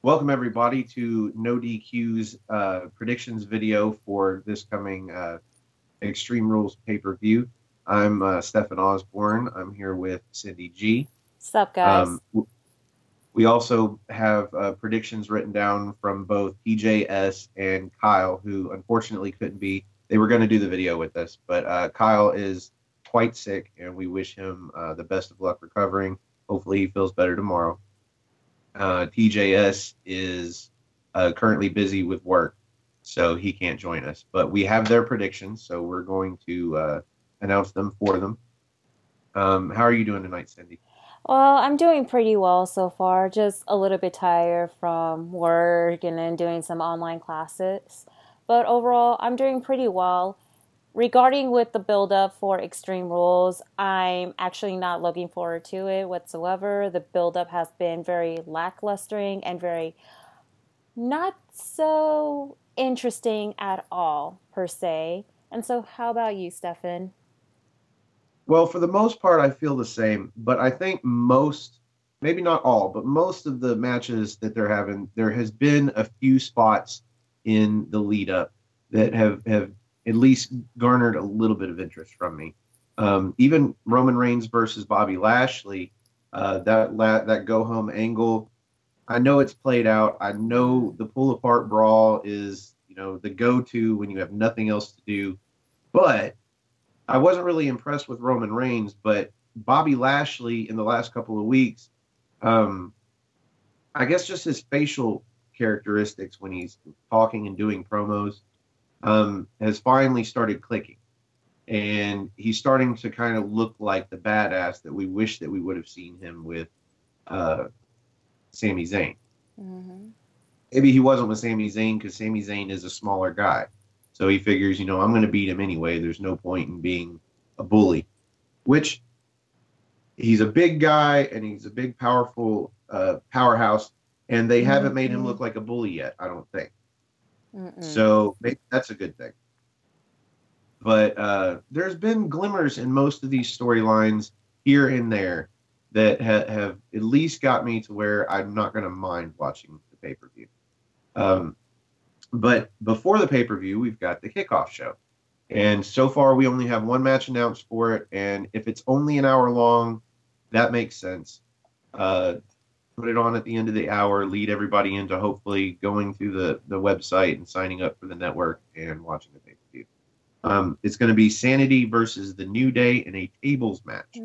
Welcome everybody to No DQ's predictions video for this coming Extreme Rules pay-per-view. I'm Stefan Osborne. I'm here with Cindy G. What's up, guys? We also have predictions written down from both PJS and Kyle, who unfortunately couldn't be. They were going to do the video with us, but Kyle is quite sick, and we wish him the best of luck recovering. Hopefully he feels better tomorrow. TJS is currently busy with work, so he can't join us. But we have their predictions, so we're going to announce them for them. How are you doing tonight, Cindy? Well, I'm doing pretty well so far. Just a little bit tired from work and then doing some online classes. But overall, I'm doing pretty well. Regarding with the build-up for Extreme Rules, I'm actually not looking forward to it whatsoever. The build-up has been very lacklustering and very not so interesting at all, per se. And so how about you, Stefan? Well, for the most part, I feel the same, but I think most, maybe not all, but most of the matches that they're having, there has been a few spots in the lead up that have at least garnered a little bit of interest from me. Even Roman Reigns versus Bobby Lashley, that go home angle, I know it's played out. I know the pull apart brawl is, the go-to when you have nothing else to do, but I wasn't really impressed with Roman Reigns, but Bobby Lashley in the last couple of weeks, I guess just his facial characteristics when he's talking and doing promos has finally started clicking. And he's starting to kind of look like the badass that we wish that we would have seen him with Sami Zayn. Mm-hmm. Maybe he wasn't with Sami Zayn because Sami Zayn is a smaller guy. So he figures, I'm going to beat him anyway. There's no point in being a bully, which he's a big guy and he's a big, powerful powerhouse. And they haven't made him look like a bully yet, I don't think. So maybe that's a good thing. But there's been glimmers in most of these storylines here and there that have at least got me to where I'm not going to mind watching the pay-per-view. But before the pay-per-view, we've got the kickoff show. And so far, we only have one match announced for it. And if it's only an hour long, that makes sense. Put it on at the end of the hour, lead everybody into hopefully going through the website and signing up for the network and watching the pay-per-view. It's going to be Sanity versus the New Day in a tables match.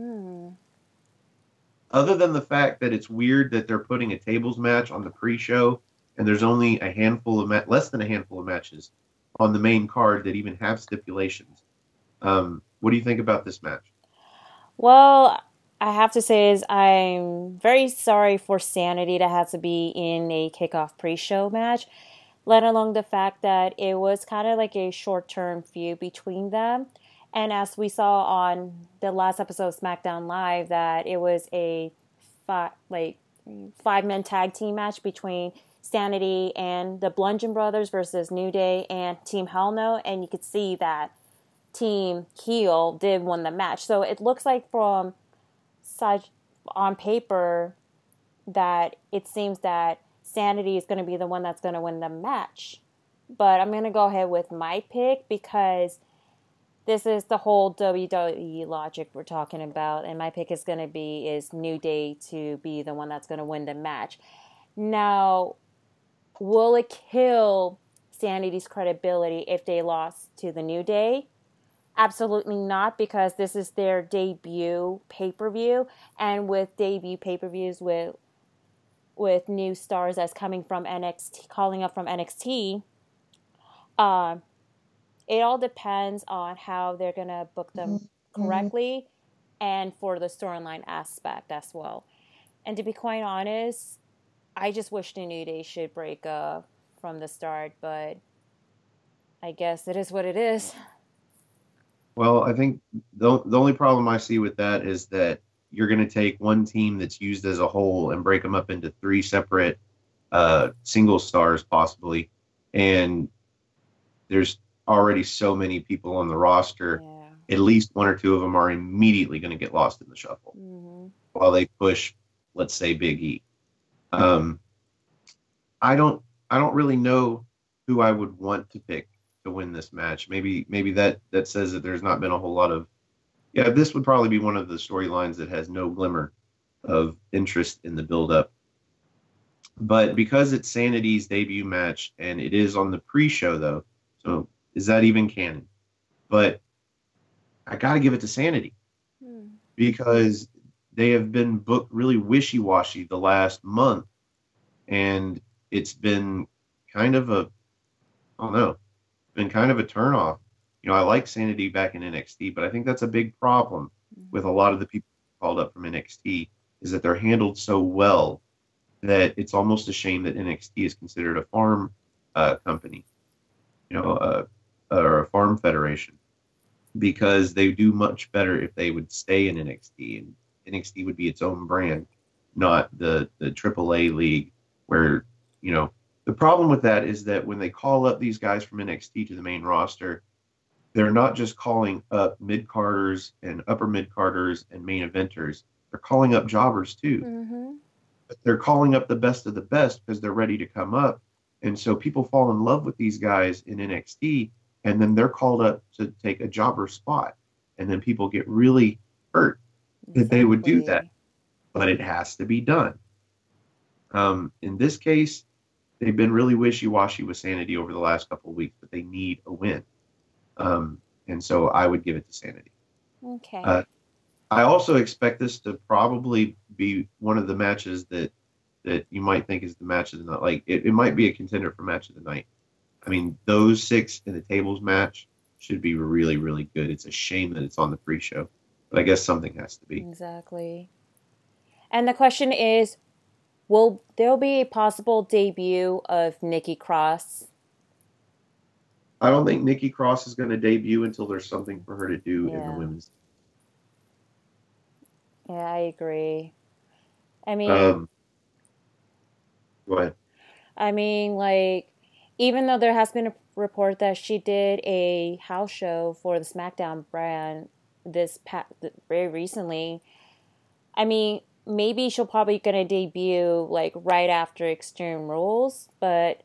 Other than the fact that it's weird that they're putting a tables match on the pre-show, and there's only less than a handful of matches on the main card that even have stipulations. What do you think about this match? Well, I have to say is I'm very sorry for Sanity to have to be in a kickoff pre-show match, let alone the fact that it was kind of like a short-term feud between them. And as we saw on the last episode of SmackDown Live, that it was a five-man tag team match between Sanity and the Bludgeon Brothers versus New Day and Team Hell No, and you could see that Team Heel did win the match. So it looks like from such on paper that it seems that Sanity is going to be the one that's going to win the match. But I'm going to go ahead with my pick because this is the whole WWE logic we're talking about, and my pick is New Day to be the one that's going to win the match. Now, will it kill Sanity's credibility if they lost to the New Day? Absolutely not, because this is their debut pay-per-view, and with debut pay-per-views with new stars that's coming from NXT, calling up from NXT, it all depends on how they're gonna book them correctly, and for the storyline aspect as well. And to be quite honest, I just wish the New Day should break up from the start, but I guess it is what it is. Well, I think the only problem I see with that is that you're going to take one team that's used as a whole and break them up into three separate single stars possibly. And there's already so many people on the roster. Yeah. At least one or two of them are immediately going to get lost in the shuffle while they push, let's say, Big E. I don't I don't really know who I would want to pick to win this match. Maybe that says that there's not been a whole lot of yeah, this would probably be one of the storylines that has no glimmer of interest in the build up. But because it's Sanity's debut match and it is on the pre-show though, so is that even canon? But I got to give it to Sanity because they have been booked really wishy-washy the last month, and it's been kind of a, I don't know, been kind of a turnoff. You know, I like Sanity back in NXT, but I think that's a big problem with a lot of the people called up from NXT is that they're handled so well that it's almost a shame that NXT is considered a farm company, you know, or a farm federation, because they do much better if they would stay in NXT, and NXT would be its own brand, not the AAA league where, you know, the problem with that is that when they call up these guys from NXT to the main roster, they're not just calling up mid-carders and upper mid-carders and main eventers. They're calling up jobbers too. Mm-hmm. But they're calling up the best of the best because they're ready to come up. And so people fall in love with these guys in NXT, and then they're called up to take a jobber spot. And then people get really hurt that they would do that. But it has to be done. In this case, they've been really wishy-washy with Sanity over the last couple of weeks, but they need a win. And so I would give it to Sanity. Okay. I also expect this to probably be one of the matches that you might think is the match of the night. Like it might be a contender for match of the night. I mean, those 6 in the tables match should be really, really good. It's a shame that it's on the pre-show, but I guess something has to be. Exactly. And the question is, will there be a possible debut of Nikki Cross? I don't think Nikki Cross is going to debut until there's something for her to do in the women's. Yeah, I agree. I mean, go ahead. I mean, like, even though there has been a report that she did a house show for the SmackDown brand very recently, I mean, maybe she'll probably gonna debut like right after Extreme Rules, but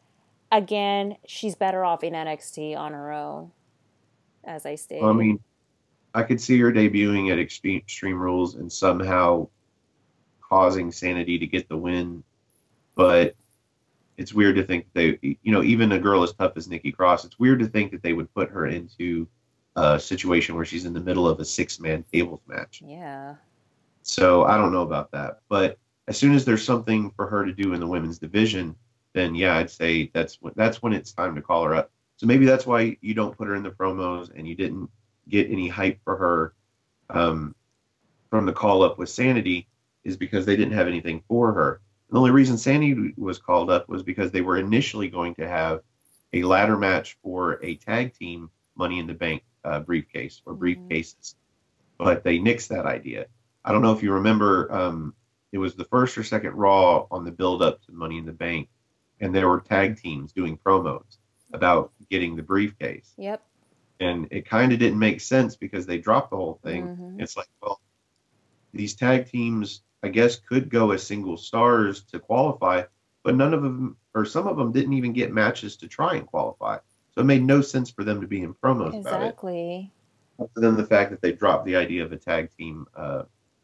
again, she's better off in NXT on her own, as I stated. I mean, I could see her debuting at Extreme Rules and somehow causing Sanity to get the win, but it's weird to think they, you know, even a girl as tough as Nikki Cross, it's weird to think that they would put her into a situation where she's in the middle of a 6-man tables match. Yeah. So I don't know about that, but as soon as there's something for her to do in the women's division, then yeah, I'd say that's when it's time to call her up. So maybe that's why you don't put her in the promos and you didn't get any hype for her from the call up with Sanity, is because they didn't have anything for her. The only reason Sanity was called up was because they were initially going to have a ladder match for a tag team Money in the Bank briefcase or briefcases, but they nixed that idea. I don't know if you remember, it was the first or second Raw on the build up to Money in the Bank, and there were tag teams doing promos about getting the briefcase. Yep. And it kind of didn't make sense because they dropped the whole thing. Mm-hmm. It's like, well, these tag teams, I guess, could go as single stars to qualify, but none of them, or some of them, didn't even get matches to try and qualify. So it made no sense for them to be in promos about it. Exactly. Other than the fact that they dropped the idea of a tag team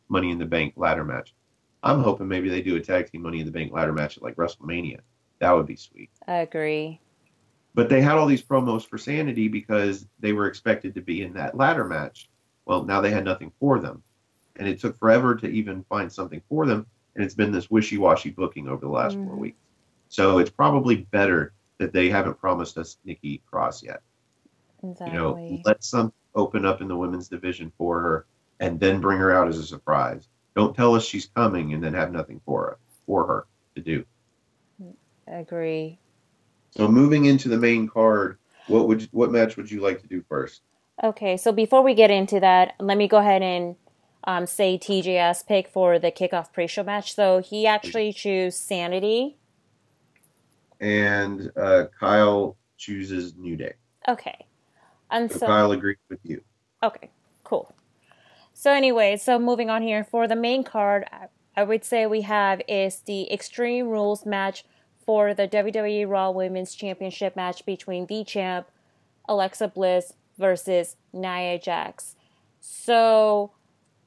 Money in the Bank ladder match. I'm hoping maybe they do a tag team Money in the Bank ladder match at like WrestleMania. That would be sweet. I agree. But they had all these promos for Sanity because they were expected to be in that ladder match. Well, now they had nothing for them. And it took forever to even find something for them. And it's been this wishy-washy booking over the last 4 weeks. So it's probably better that they haven't promised us Nikki Cross yet. Exactly. You know, let some open up in the women's division for her and then bring her out as a surprise. Don't tell us she's coming and then have nothing for her to do. I agree. So moving into the main card, what match would you like to do first? Okay, so before we get into that, let me go ahead and say TJ's pick for the kickoff pre-show match. So he actually chose Sanity. And Kyle chooses New Day. Okay. And so Kyle agrees with you. Okay, cool. So anyway, so moving on here, for the main card, I would say we have is the Extreme Rules match for the WWE Raw Women's Championship match between the champ, Alexa Bliss, versus Nia Jax. So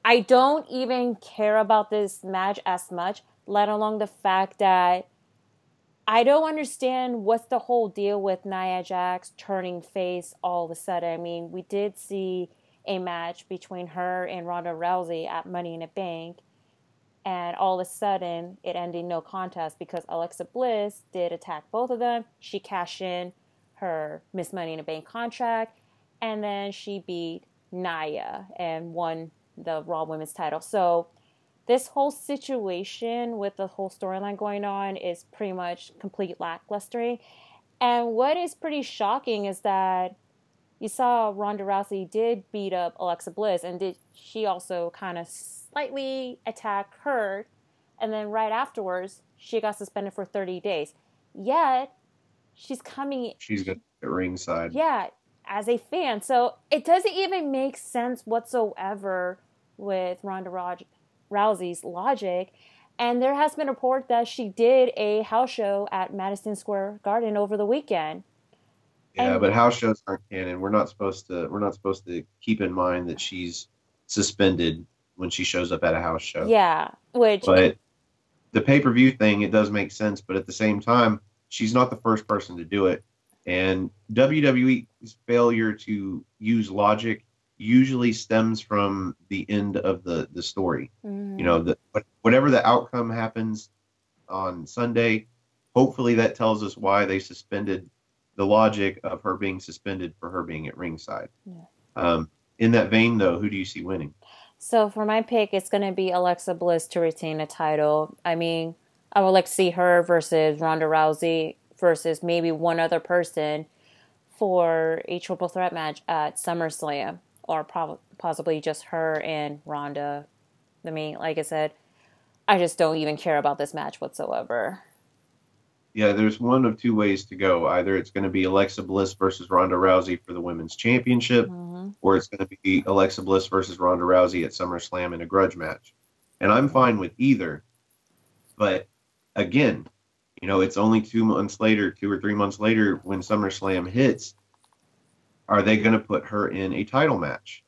I don't even care about this match as much, let alone the fact that I don't understand what's the whole deal with Nia Jax turning face all of a sudden. I mean, we did see a match between her and Ronda Rousey at Money in the Bank, and all of a sudden it ended no contest because Alexa Bliss did attack both of them. She cashed in her Miss Money in the Bank contract, and then she beat Nia and won the Raw Women's title. So this whole situation with the whole storyline going on is pretty much complete lackluster. And what is pretty shocking is that you saw Ronda Rousey did beat up Alexa Bliss, and did she also kind of slightly attack her, and then right afterwards she got suspended for 30 days. Yet she's coming. She's going to be at ringside. Yeah, as a fan. So it doesn't even make sense whatsoever with Ronda Rousey's logic. And there has been a report that she did a house show at Madison Square Garden over the weekend. Yeah, but house shows aren't canon. We're not supposed to keep in mind that she's suspended when she shows up at a house show. Yeah, but the pay-per-view thing, it does make sense, but at the same time, she's not the first person to do it. And WWE's failure to use logic usually stems from the end of the story. Mm-hmm. You know, whatever the outcome happens on Sunday, hopefully that tells us why they suspended the logic of her being suspended for her being at ringside. Yeah. In that vein, though, who do you see winning? So for my pick, it's going to be Alexa Bliss to retain the title. I mean, I would like to see her versus Ronda Rousey versus maybe one other person for a triple threat match at SummerSlam, or possibly just her and Ronda. I mean, like I said, I just don't even care about this match whatsoever. Yeah, there's one of two ways to go. Either it's going to be Alexa Bliss versus Ronda Rousey for the Women's Championship, mm-hmm. or it's going to be Alexa Bliss versus Ronda Rousey at SummerSlam in a grudge match. And I'm fine with either. But again, you know, it's only 2 or 3 months later when SummerSlam hits. Are they going to put her in a title match?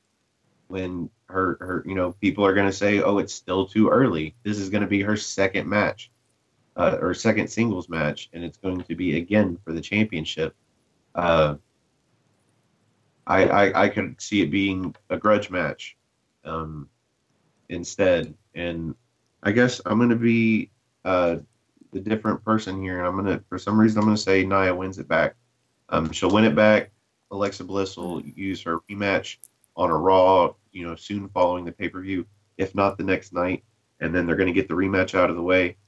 When her you know, people are going to say, oh, it's still too early. This is going to be her second match. Or second singles match, and it's going to be again for the championship. I could see it being a grudge match instead, and I guess I'm going to be the different person here. For some reason, I'm going to say Nia wins it back. She'll win it back. Alexa Bliss will use her rematch on a Raw, you know, soon following the pay-per-view, if not the next night, and then they're going to get the rematch out of the way.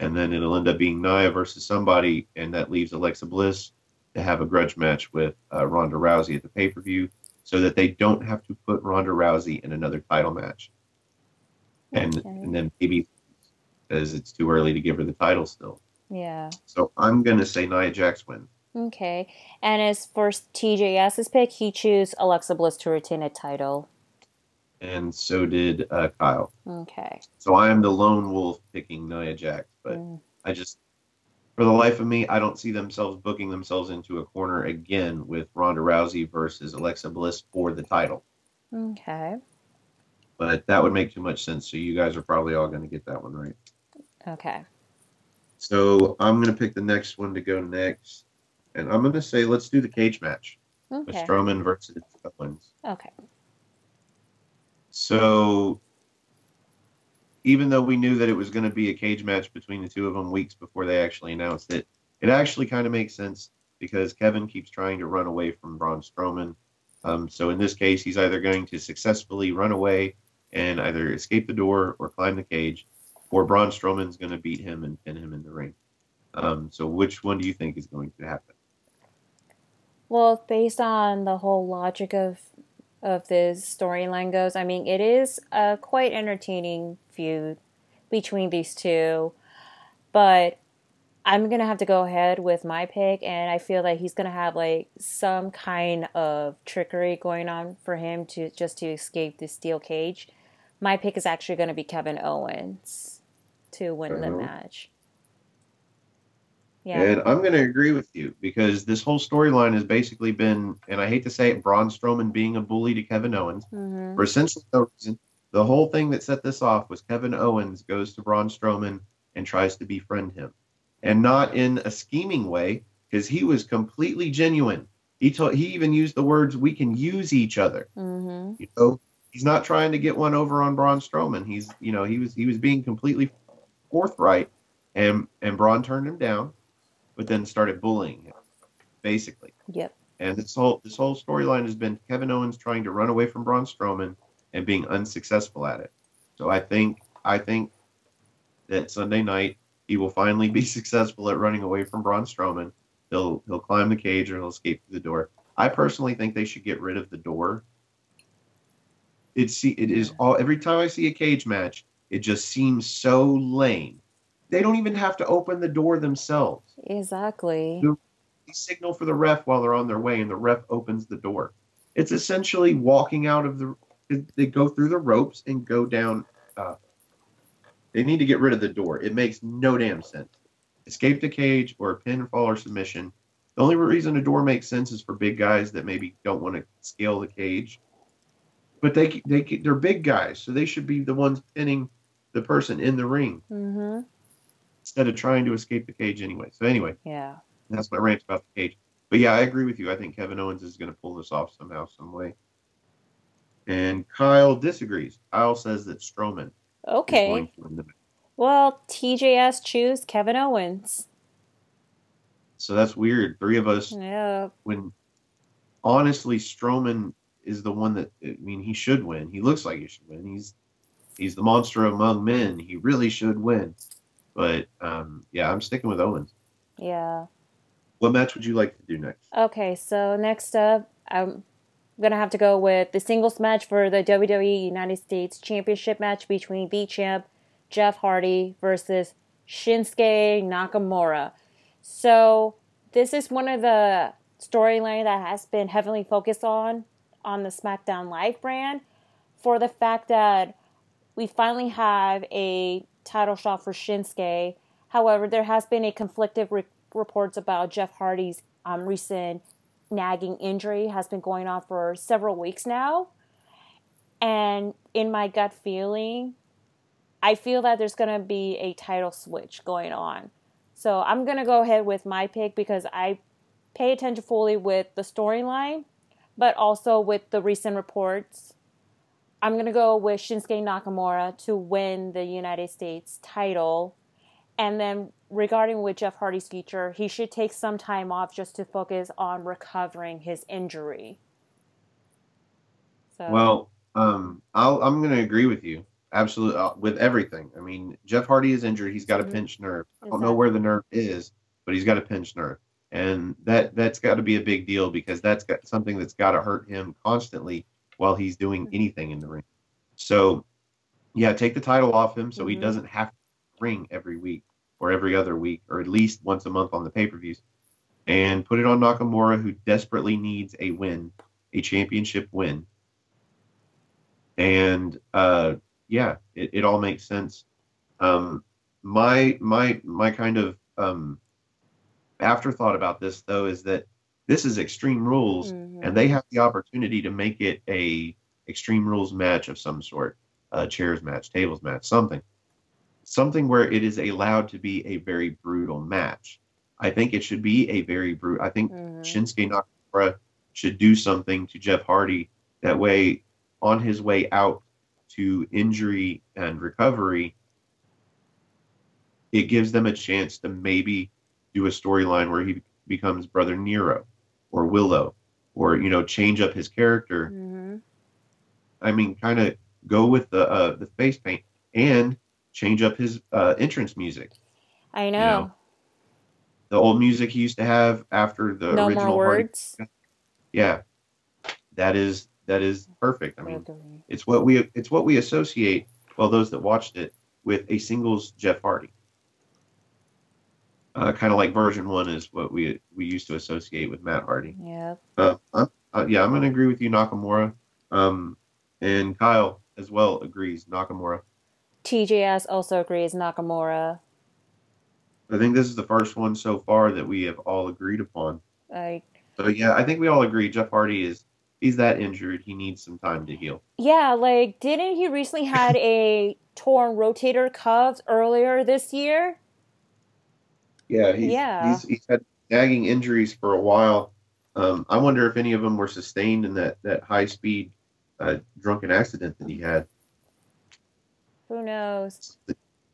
And then it'll end up being Nia versus somebody, and that leaves Alexa Bliss to have a grudge match with Ronda Rousey at the pay-per-view, so that they don't have to put Ronda Rousey in another title match. And then maybe, because it's too early to give her the title still. Yeah. So I'm going to say Nia Jax win. Okay. And as for TJS's pick, he chose Alexa Bliss to retain a title. And so did Kyle. Okay. So I am the lone wolf picking Nia Jax, but I just, for the life of me, I don't see themselves booking themselves into a corner again with Ronda Rousey versus Alexa Bliss for the title. Okay. But that would make too much sense, so you guys are probably all going to get that one right. Okay. So I'm going to pick the next one to go next, and I'm going to say let's do the cage match. Okay. Strowman versus Owens. Okay. So, even though we knew that it was going to be a cage match between the two of them weeks before they actually announced it, it actually kind of makes sense because Kevin keeps trying to run away from Braun Strowman. So in this case, he's either going to successfully run away and either escape the door or climb the cage, or Braun Strowman's going to beat him and pin him in the ring. So which one do you think is going to happen? Well, based on the whole logic of this storyline goes, I mean, it is a quite entertaining feud between these two, but I'm going to have to go ahead with my pick, and I feel like he's going to have like some kind of trickery going on for him to escape the steel cage. My pick is actually going to be Kevin Owens to win the match. Yeah. And I'm going to agree with you because this whole storyline has basically been, and I hate to say it, Braun Strowman being a bully to Kevin Owens Mm-hmm. for essentially no reason. The whole thing that set this off was Kevin Owens goes to Braun Strowman and tries to befriend him, and not in a scheming way because he was completely genuine. He even used the words, "We can use each other." Mm-hmm. You know, he's not trying to get one over on Braun Strowman. He was being completely forthright, and Braun turned him down, but then started bullying him basically. Yep. And this whole storyline has been Kevin Owens trying to run away from Braun Strowman and being unsuccessful at it. So I think that Sunday night he will finally be successful at running away from Braun Strowman. He'll climb the cage or he'll escape through the door. I personally think they should get rid of the door. It is all every time I see a cage match, it just seems so lame. They don't even have to open the door themselves. Exactly. They signal for the ref while they're on their way, and the ref opens the door. It's essentially walking out of the. They go through the ropes and go down. They need to get rid of the door. It makes no damn sense. Escape the cage or a pinfall or submission. The only reason a door makes sense is for big guys that maybe don't want to scale the cage. But they're big guys, so they should be the ones pinning the person in the ring Mm-hmm. instead of trying to escape the cage anyway. So anyway, Yeah. that's my rant about the cage. But yeah, I agree with you. I think Kevin Owens is going to pull this off somehow, some way. And Kyle disagrees. Kyle says that Strowman is going Okay. to win the match. Well, TJS choose Kevin Owens. So that's weird. Three of us, Yeah. when honestly, Strowman is the one that, I mean, he should win. He looks like he should win. He's the monster among men. He really should win. But yeah, I'm sticking with Owens. Yeah. What match would you like to do next? Okay, so next up, I'm going to have to go with the singles match for the WWE United States Championship match between the champ, Jeff Hardy, versus Shinsuke Nakamura. So this is one of the storyline that has been heavily focused on the SmackDown Live brand for the fact that we finally have a title shot for Shinsuke. However, there has been a conflicted reports about Jeff Hardy's recent nagging injury has been going on for several weeks now. And in my gut feeling, I feel that there's going to be a title switch going on. So I'm going to go ahead with my pick because I pay attention fully with the storyline, but also with the recent reports. I'm going to go with Shinsuke Nakamura to win the United States title. And then regarding with Jeff Hardy's future, he should take some time off just to focus on recovering his injury. So, Well, I'm going to agree with you absolutely with everything. I mean, Jeff Hardy is injured. He's got a pinched nerve. I don't know where the nerve is, but he's got a pinched nerve, and that's got to be a big deal because that's got something that's got to hurt him constantly while he's doing anything in the ring. So, yeah, take the title off him so he doesn't have to ring every week or every other week or at least once a month on the pay-per-views, and put it on Nakamura, who desperately needs a win, a championship win. And yeah, it all makes sense. My kind of afterthought about this though is that this is Extreme Rules, and they have the opportunity to make it a Extreme Rules match of some sort, chairs match, tables match, something where it is allowed to be a very brutal match. I think it should be a very brutal. I think Shinsuke Nakamura should do something to Jeff Hardy that way on his way out to injury and recovery. It gives them a chance to maybe do a storyline where he becomes Brother Nero or Willow, or change up his character. I mean, kind of go with the face paint and change up his entrance music. I know. The old music he used to have after the No original More Words. Hardy. Yeah, that is perfect. I mean, it's what we associate. Well, those that watched it with a singles Jeff Hardy. Kind of like version 1 is what we used to associate with Matt Hardy. Yeah. I'm going to agree with you, Nakamura. And Kyle as well agrees, Nakamura. TJS also agrees Nakamura. I think this is the first one so far that we have all agreed upon. Like, So yeah, I think we all agree Jeff Hardy he's that injured. He needs some time to heal. yeah, like, didn't he recently had a torn rotator cuff earlier this year? Yeah, Yeah. he's had nagging injuries for a while. I wonder if any of them were sustained in that high speed drunken accident that he had. Who knows?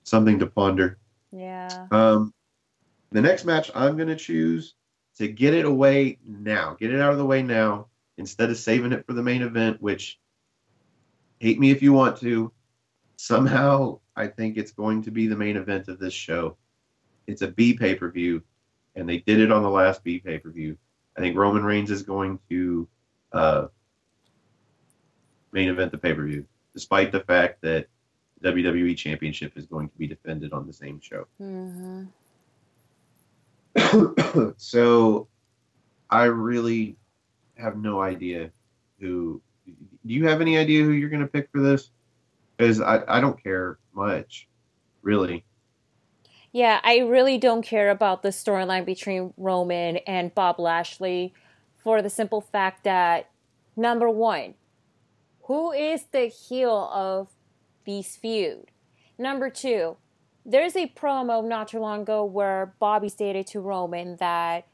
Something to ponder. Yeah. The next match I'm going to choose to get it away now, get it out of the way now, instead of saving it for the main event, which, hate me if you want to, somehow I think it's going to be the main event of this show. It's a B pay-per-view, and they did it on the last B pay-per-view. I think Roman Reigns is going to main event the pay-per-view, despite the fact that WWE Championship is going to be defended on the same show. Mm-hmm. So I really have no idea who. Do you have any idea who you're going to pick for this? Because I don't care much, really. Yeah, I really don't care about the storyline between Roman and Bob Lashley for the simple fact that, number one, who is the heel of this feud? Number two, there's a promo not too long ago where Bobby stated to Roman that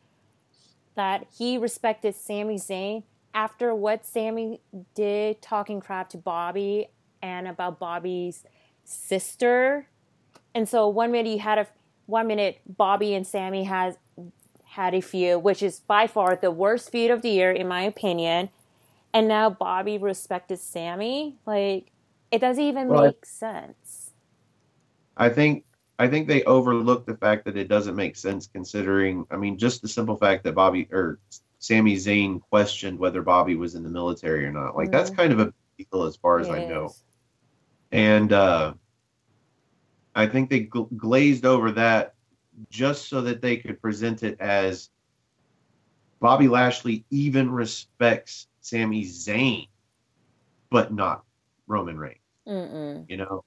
he respected Sami Zayn after what Sami did talking crap to Bobby and about Bobby's sister. And so one minute Bobby and Sami had a feud, which is by far the worst feud of the year in my opinion. And now Bobby respected Sami. Like, it doesn't even make sense. I think they overlook the fact that it doesn't make sense considering, I mean, just the simple fact that Sami Zayn questioned whether Bobby was in the military or not. Like, that's kind of a big deal as far as I know. And I think they glazed over that just so that they could present it as Bobby Lashley even respects Sami Zayn, but not Roman Reigns. Mm-mm. You know,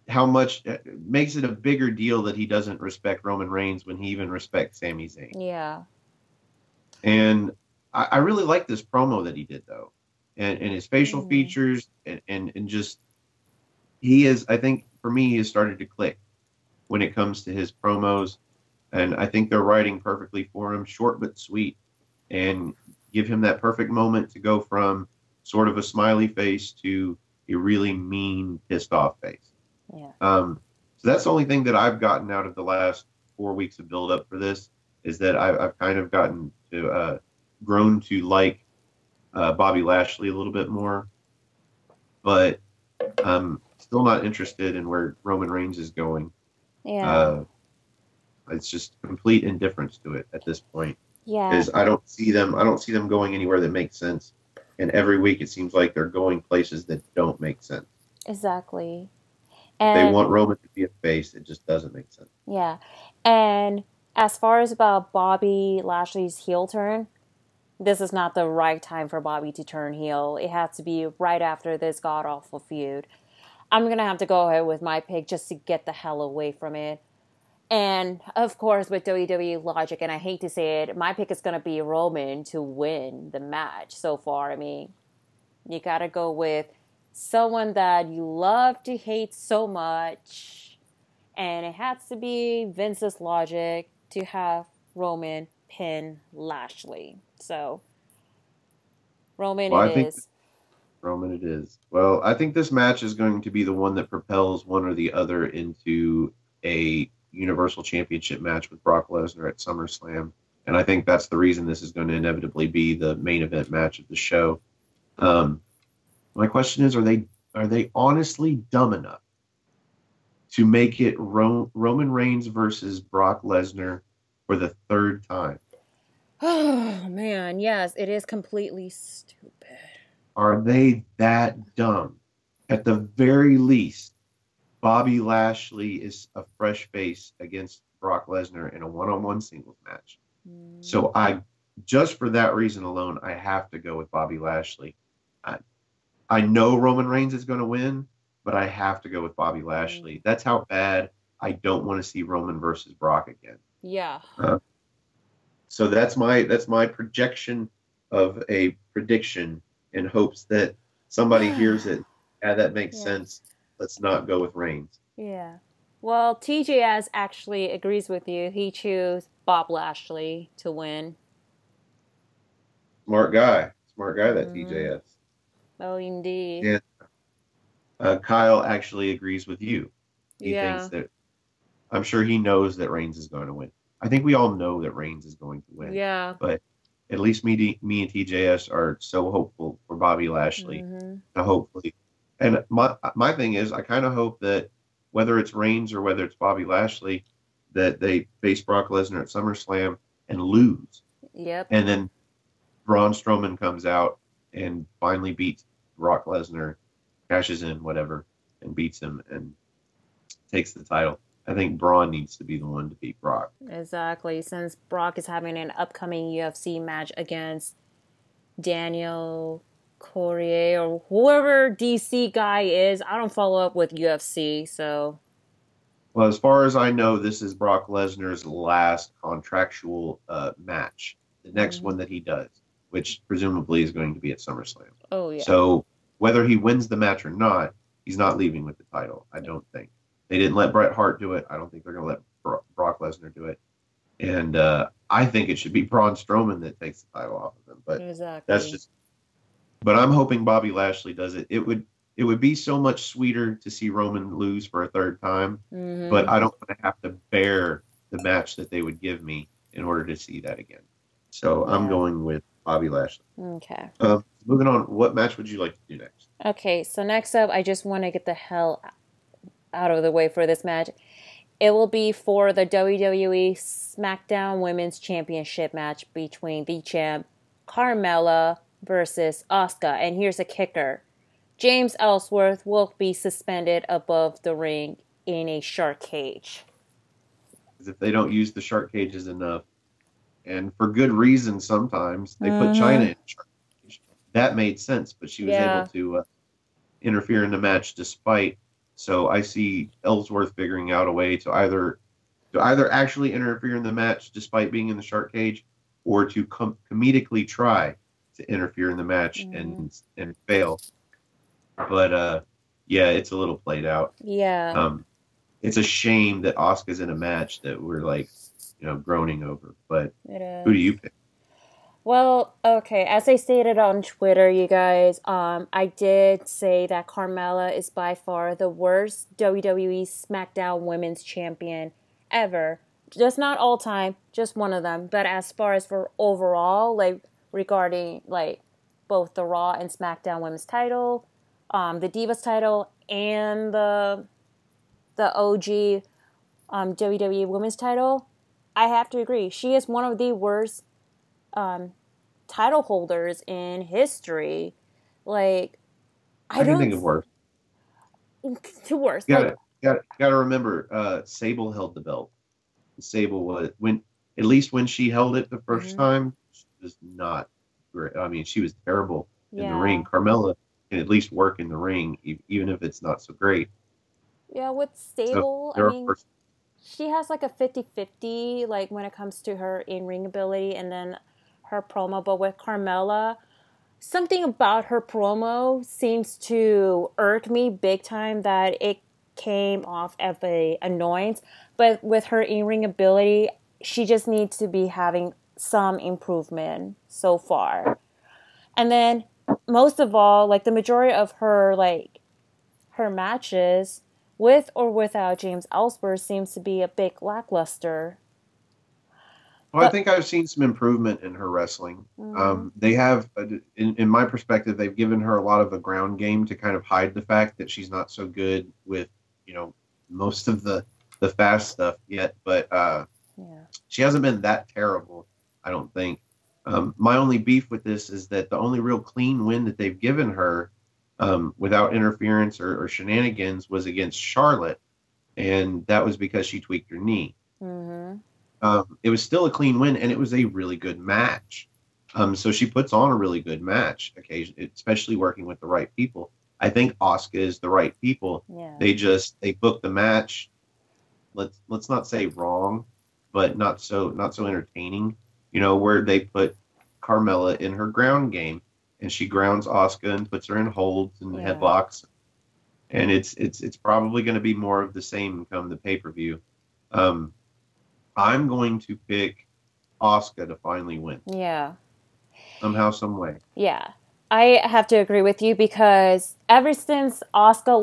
how much makes it a bigger deal that he doesn't respect Roman Reigns when he even respects Sami Zayn. Yeah. And I really like this promo that he did, though. And his facial features and just, I think for me, he has started to click when it comes to his promos. And I think they're writing perfectly for him, short but sweet, and give him that perfect moment to go from sort of a smiley face to a really mean, pissed off face. Yeah. So that's the only thing that I've gotten out of the last 4 weeks of build up for this is that I've kind of gotten to grown to like Bobby Lashley a little bit more, but I'm still not interested in where Roman Reigns is going. Yeah. It's just complete indifference to it at this point. Yeah. Because I don't see them going anywhere that makes sense. And every week it seems like they're going places that don't make sense. Exactly. And they want Roman to be a face. It just doesn't make sense. Yeah. And as far as about Bobby Lashley's heel turn, this is not the right time for Bobby to turn heel. It has to be right after this god-awful feud. I'm going to have to go ahead with my pick just to get the hell away from it. And, of course, with WWE logic, and I hate to say it, my pick is going to be Roman to win the match so far. I mean, you got to go with someone that you love to hate so much. And it has to be Vince's logic to have Roman pin Lashley. So, Roman it is. Roman it is. Well, I think this match is going to be the one that propels one or the other into a Universal Championship match with Brock Lesnar at SummerSlam. And I think that's the reason this is going to inevitably be the main event match of the show. My question is, are they honestly dumb enough to make it Roman Reigns versus Brock Lesnar for the third time? Oh, man, yes, it is completely stupid. Are they that dumb? At the very least, Bobby Lashley is a fresh face against Brock Lesnar in a one-on-one singles match. So just for that reason alone, I have to go with Bobby Lashley. I know Roman Reigns is going to win, but I have to go with Bobby Lashley. That's how bad I don't want to see Roman versus Brock again. Yeah. So that's my projection of a prediction in hopes that somebody hears it. Yeah, that makes sense. Let's not go with Reigns. Yeah. Well, TJS actually agrees with you. He chose Bob Lashley to win. Smart guy, that TJS. Oh, indeed. And Kyle actually agrees with you. He thinks that, I'm sure he knows that Reigns is going to win. I think we all know that Reigns is going to win. Yeah. But at least me and TJS are so hopeful for Bobby Lashley to hopefully. And my thing is, I kind of hope that whether it's Reigns or whether it's Bobby Lashley, that they face Brock Lesnar at SummerSlam and lose. Yep. And then Braun Strowman comes out and finally beats Brock Lesnar, cashes in, whatever, and beats him and takes the title. I think Braun needs to be the one to beat Brock. Exactly. Since Brock is having an upcoming UFC match against Daniel Cormier or whoever DC guy is. I don't follow up with UFC, so. Well, as far as I know, this is Brock Lesnar's last contractual match. The next one that he does, which presumably is going to be at SummerSlam. Oh, yeah. So whether he wins the match or not, he's not leaving with the title, I don't think. They didn't let Bret Hart do it. I don't think they're going to let Brock Lesnar do it. And I think it should be Braun Strowman that takes the title off of him. But that's just. But I'm hoping Bobby Lashley does it. It would be so much sweeter to see Roman lose for a third time. But I don't want to have to bear the match that they would give me in order to see that again. So I'm going with Bobby Lashley. Okay. Moving on. What match would you like to do next? Okay. So next up, I just want to get the hell out of the way for this match. It will be for the WWE SmackDown Women's Championship match between the champ Carmella versus Asuka. And here's a kicker. James Ellsworth will be suspended above the ring in a shark cage. Because if they don't use the shark cages enough, and for good reason sometimes, they put China in a shark cage. That made sense, but she was able to interfere in the match despite. So I see Ellsworth figuring out a way to either actually interfere in the match despite being in the shark cage, or to comedically try to interfere in the match and fail. But it's a little played out. Yeah. It's a shame that Asuka's in a match that we're like, groaning over. But who do you pick? Well, okay, as I stated on Twitter, you guys, I did say that Carmella is by far the worst WWE SmackDown Women's Champion ever. Just not all time, just one of them. But as far as for overall, like, regarding, like, both the Raw and SmackDown Women's title, the Divas title, and the OG WWE Women's title, I have to agree. She is one of the worst title holders in history. Like, I don't think of worse. To worse. Gotta remember, Sable held the belt. Sable was when she held it the first time, she was not great. I mean, she was terrible in the ring. Carmella can at least work in the ring, even if it's not so great. Yeah, with Sable, I mean, she has like a 50-50, like, when it comes to her in-ring ability and then her promo. But with Carmella, something about her promo seems to irk me big time, that it came off as an annoyance. But with her in-ring ability, she just needs to be having some improvement so far. And then, most of all, like, the majority of her, like, her matches, with or without James Ellsworth, seems to be a bit lackluster. Well, I think I've seen some improvement in her wrestling. They have, in my perspective, they've given her a lot of the ground game to kind of hide the fact that she's not so good with, most of the fast stuff yet. But she hasn't been that terrible, I don't think. My only beef with this is that the only real clean win that they've given her, without interference or shenanigans, was against Charlotte, and that was because she tweaked her knee. It was still a clean win, and it was a really good match. So she puts on a really good match occasionally, especially working with the right people. I think Asuka is the right people. They book the match let's not say wrong, but not so entertaining. You know, where they put Carmella in her ground game, and she grounds Asuka and puts her in holds and Yeah. headlocks, and it's probably going to be more of the same come the pay-per-view. Um, I'm going to pick Asuka to finally win Yeah. somehow, some way. Yeah. I have to agree with you because ever since Asuka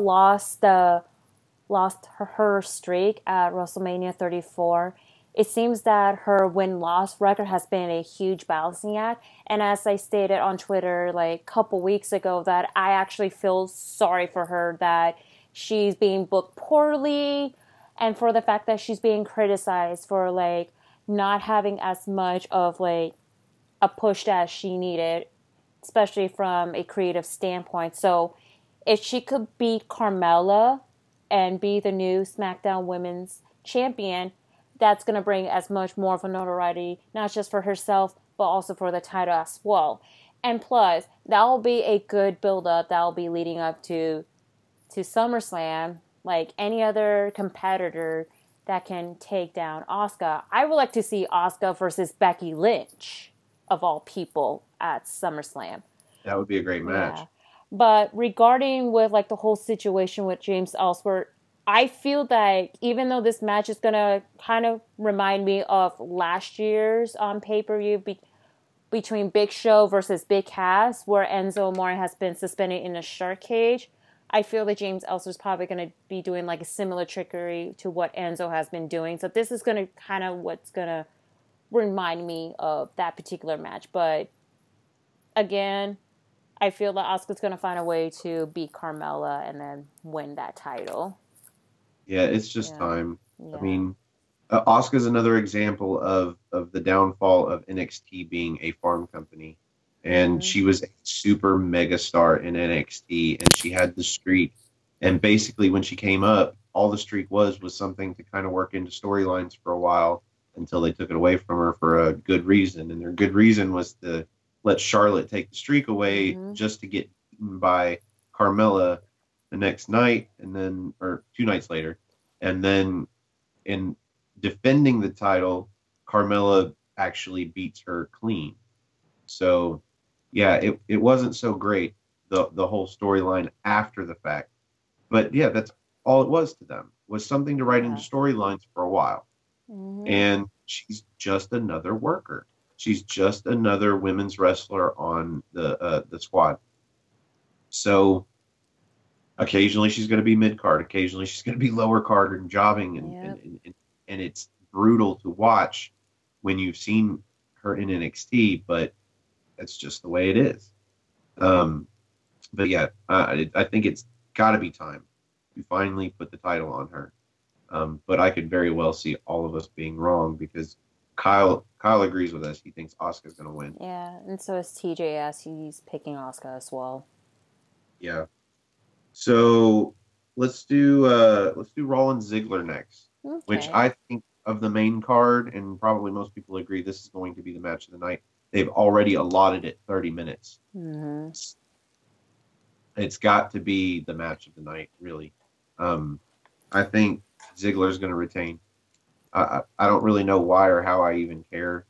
lost her streak at WrestleMania 34, it seems that her win-loss record has been a huge balancing act. And as I stated on Twitter like a couple weeks ago, that I actually feel sorry for her that she's being booked poorly and for the fact that she's being criticized for like not having as much of like a push as she needed, especially from a creative standpoint. So if she could beat Carmella and be the new SmackDown Women's Champion, that's going to bring as much more of a notoriety, not just for herself, but also for the title as well. And plus, that will be a good build up that will be leading up to SummerSlam, like any other competitor that can take down Asuka. I would like to see Asuka versus Becky Lynch, of all people, at SummerSlam. That would be a great Yeah. match. But regarding with like the whole situation with James Ellsworth, I feel that even though this match is gonna kind of remind me of last year's pay-per-view between Big Show versus Big Cass, where Enzo Amore has been suspended in a shark cage, I feel that James Ellsworth is probably going to be doing like a similar trickery to what Enzo has been doing. So this is going to kind of what's going to remind me of that particular match. But again, I feel that Asuka's going to find a way to beat Carmella and then win that title. Yeah, it's just Yeah. time. I Yeah. mean, Asuka's another example of the downfall of NXT being a farm company, and Mm-hmm. she was a super mega star in NXT, and she had the streak. And basically, when she came up, all the streak was something to kind of work into storylines for a while until they took it away from her for a good reason. And their good reason was to let Charlotte take the streak away Mm-hmm. just to get beaten by Carmella the next night, and then or 2 nights later, and then in defending the title, Carmella actually beats her clean. So yeah, it wasn't so great the whole storyline after the fact. But yeah, that's all it was to them was something to write into Yeah. storylines for a while. Mm-hmm. And she's just another worker. She's just another women's wrestler on the squad. So occasionally she's going to be mid card. Occasionally she's going to be lower card and jobbing, Yep. and it's brutal to watch when you've seen her in NXT. But that's just the way it is. Um, but yeah, I think it's got to be time to finally put the title on her. But I could very well see all of us being wrong because Kyle agrees with us. He thinks Asuka's going to win. Yeah. And so is TJS. He's picking Asuka as well. Yeah. So let's do Rollins Ziggler next, which Okay. I think of the main card, and probably most people agree this is going to be the match of the night. They've already allotted it 30 minutes. Mm-hmm. It's got to be the match of the night, really. I think Ziggler's going to retain. I don't really know why or how I even care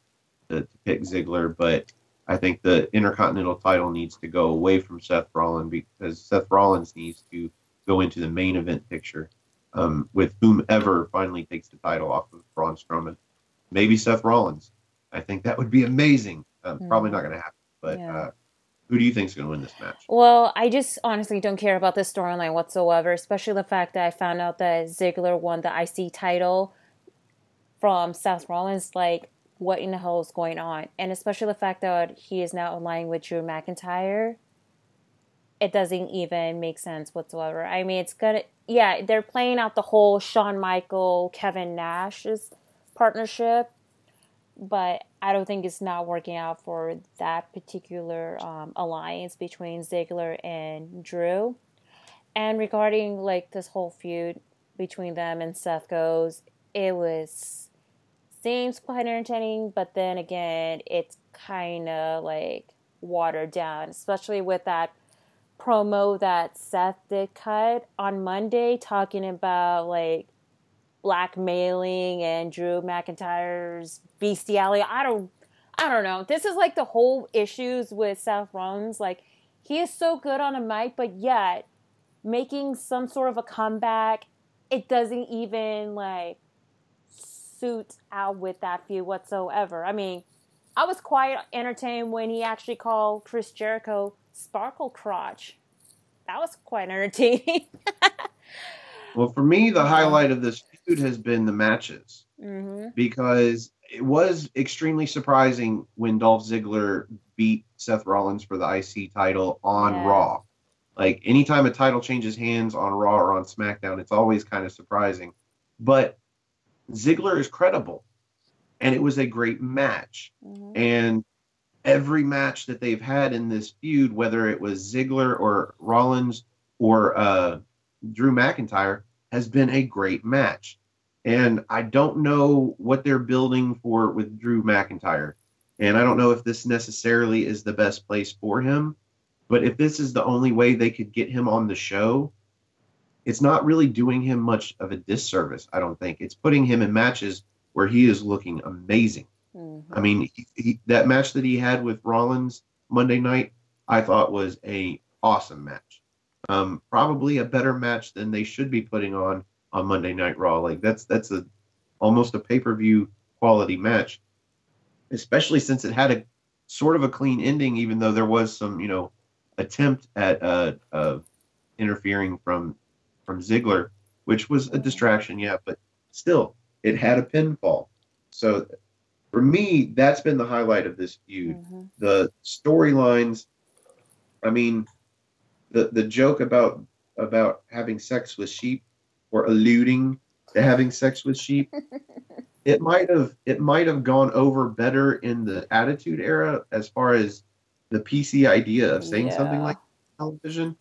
to pick Ziggler, but I think the Intercontinental title needs to go away from Seth Rollins because Seth Rollins needs to go into the main event picture with whomever finally takes the title off of Braun Strowman. Maybe Seth Rollins. I think that would be amazing. Probably not going to happen, but Yeah. who do you think is going to win this match? Well, I just honestly don't care about this storyline whatsoever, especially the fact that I found out that Ziggler won the IC title from Seth Rollins. Like, what in the hell is going on? And especially the fact that he is now aligning with Drew McIntyre. It doesn't even make sense whatsoever. I mean, it's gonna, yeah, they're playing out the whole Shawn Michael, Kevin Nash's partnership, but I don't think it's not working out for that particular alliance between Ziggler and Drew. And regarding like this whole feud between them and Seth goes, it was seems quite entertaining, but then again, it's kind of like watered down, especially with that promo that Seth did cut on Monday talking about blackmailing and Drew McIntyre's bestiality. I don't know. This is like the whole issues with Seth Rollins. Like, he is so good on a mic, but yet making some sort of a comeback, it doesn't even like suit out with that feud whatsoever. I mean, I was quite entertained when he actually called Chris Jericho Sparkle Crotch. That was quite entertaining. Well, for me, the highlight of this feud has been the matches, because it was extremely surprising when Dolph Ziggler beat Seth Rollins for the IC title on Raw. Like, anytime a title changes hands on Raw or on SmackDown, it's always kind of surprising. But Ziggler is credible, and it was a great match. And every match that they've had in this feud, whether it was Ziggler or Rollins or Drew McIntyre, has been a great match. And I don't know what they're building for with Drew McIntyre. And I don't know if this necessarily is the best place for him. But if this is the only way they could get him on the show, it's not really doing him much of a disservice, I don't think. It's putting him in matches where he is looking amazing. I mean, that match that he had with Rollins Monday night, I thought was a awesome match. Probably a better match than they should be putting on Monday Night Raw. Like, that's almost a pay-per-view quality match, especially since it had a sort of a clean ending, even though there was some, attempt at interfering from Ziggler, which was a distraction, but still, it had a pinfall. So for me, that's been the highlight of this feud. The storylines, I mean, the joke about having sex with sheep, or alluding to having sex with sheep, it might have gone over better in the Attitude Era as far as the PC idea of saying something like television.